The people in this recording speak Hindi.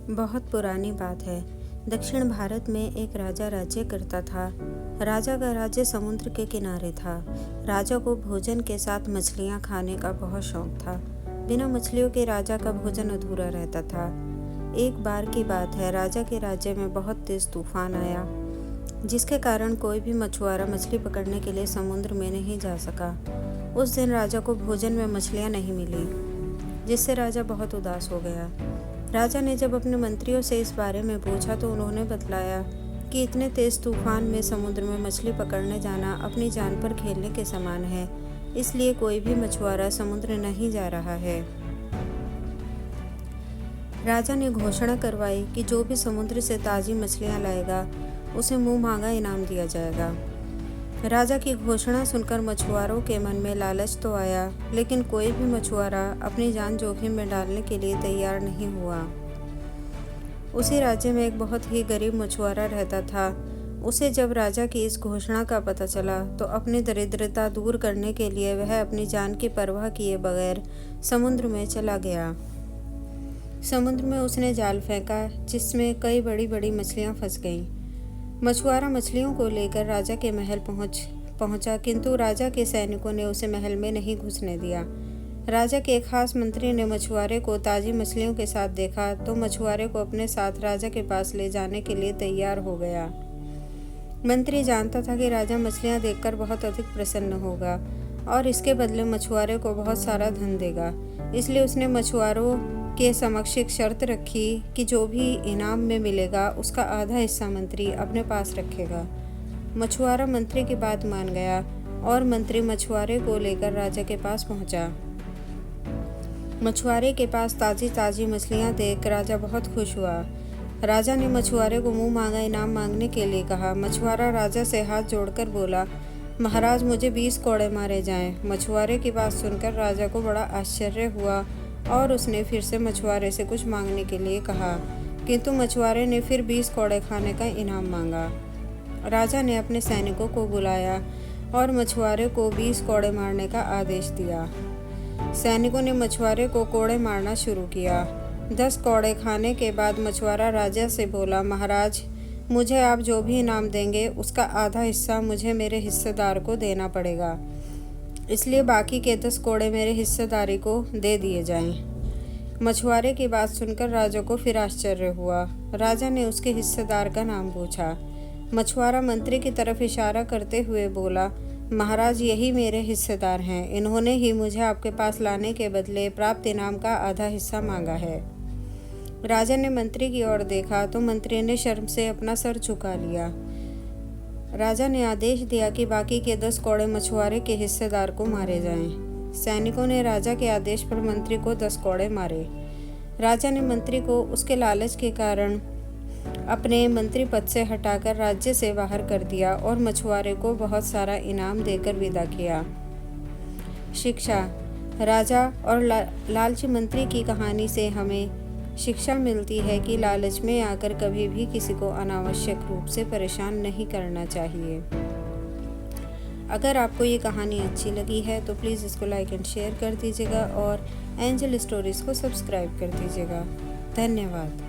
बहुत पुरानी बात है। दक्षिण भारत में एक राजा राज्य करता था। राजा का राज्य समुद्र के किनारे था। राजा को भोजन के साथ मछलियाँ खाने का बहुत शौक था। बिना मछलियों के राजा का भोजन अधूरा रहता था। एक बार की बात है, राजा के राज्य में बहुत तेज तूफान आया, जिसके कारण कोई भी मछुआरा मछली पकड़ने के लिए समुद्र में नहीं जा सका। उस दिन राजा को भोजन में मछलियाँ नहीं मिली, जिससे राजा बहुत उदास हो गया। राजा ने जब अपने मंत्रियों से इस बारे में पूछा तो उन्होंने बतलाया कि इतने तेज तूफान में समुद्र में मछली पकड़ने जाना अपनी जान पर खेलने के समान है, इसलिए कोई भी मछुआरा समुद्र नहीं जा रहा है। राजा ने घोषणा करवाई कि जो भी समुद्र से ताज़ी मछलियाँ लाएगा उसे मुँह मांगा इनाम दिया जाएगा। राजा की घोषणा सुनकर मछुआरों के मन में लालच तो आया, लेकिन कोई भी मछुआरा अपनी जान जोखिम में डालने के लिए तैयार नहीं हुआ। उसी राज्य में एक बहुत ही गरीब मछुआरा रहता था। उसे जब राजा की इस घोषणा का पता चला तो अपनी दरिद्रता दूर करने के लिए वह अपनी जान की परवाह किए बगैर समुद्र में चला गया। समुद्र में उसने जाल फेंका, जिसमें कई बड़ी बड़ी मछलियाँ फंस गईं। मछुआरा मछलियों को लेकर राजा के महल पहुंचा, किंतु राजा के सैनिकों ने उसे महल में नहीं घुसने दिया। राजा के एक खास मंत्री ने मछुआरे को ताज़ी मछलियों के साथ देखा तो मछुआरे को अपने साथ राजा के पास ले जाने के लिए तैयार हो गया। मंत्री जानता था कि राजा मछलियां देखकर बहुत अधिक प्रसन्न होगा और इसके बदले मछुआरे को बहुत सारा धन देगा, इसलिए उसने मछुआरों के समक्ष एक शर्त रखी कि जो भी इनाम में मिलेगा उसका आधा हिस्सा मंत्री अपने पास रखेगा। मछुआरा मंत्री की बात मान गया और मंत्री मछुआरे को लेकर राजा के पास पहुंचा। मछुआरे के पास ताज़ी ताज़ी मछलियां देख राजा बहुत खुश हुआ। राजा ने मछुआरे को मुंह मांगा इनाम मांगने के लिए कहा। मछुआरा राजा से हाथ जोड़कर बोला, महाराज मुझे 20 कोड़े मारे जाएं। मछुआरे की बात सुनकर राजा को बड़ा आश्चर्य हुआ और उसने फिर से मछुआरे से कुछ मांगने के लिए कहा, किंतु मछुआरे ने फिर 20 कोड़े खाने का इनाम मांगा। राजा ने अपने सैनिकों को बुलाया और मछुआरे को 20 कोड़े मारने का आदेश दिया। सैनिकों ने मछुआरे को कोड़े मारना शुरू किया। 10 कोड़े खाने के बाद मछुआरा राजा से बोला, महाराज मुझे आप जो भी इनाम देंगे उसका आधा हिस्सा मुझे मेरे हिस्सेदार को देना पड़ेगा, इसलिए बाकी के 10 कोड़े मेरे हिस्सेदारी को दे दिए जाएं। मछुआरे की बात सुनकर राजा को फिर आश्चर्य हुआ। राजा ने उसके हिस्सेदार का नाम पूछा। मछुआरा मंत्री की तरफ इशारा करते हुए बोला, महाराज यही मेरे हिस्सेदार हैं, इन्होंने ही मुझे आपके पास लाने के बदले प्राप्त इनाम का आधा हिस्सा मांगा है। राजा ने मंत्री की ओर देखा तो मंत्री ने शर्म से अपना सर झुका लिया। राजा ने आदेश दिया कि बाकी के 10 कोड़े मछुआरे के हिस्सेदार को मारे जाएं। सैनिकों ने राजा के आदेश पर मंत्री को 10 कोड़े मारे। राजा ने मंत्री को उसके लालच के कारण अपने मंत्री पद से हटाकर राज्य से बाहर कर दिया और मछुआरे को बहुत सारा इनाम देकर विदा किया। शिक्षा। राजा और लालची मंत्री की कहानी से हमें शिक्षा मिलती है कि लालच में आकर कभी भी किसी को अनावश्यक रूप से परेशान नहीं करना चाहिए। अगर आपको ये कहानी अच्छी लगी है तो प्लीज़ इसको लाइक एंड शेयर कर दीजिएगा और एंजल स्टोरीज़ को सब्सक्राइब कर दीजिएगा। धन्यवाद।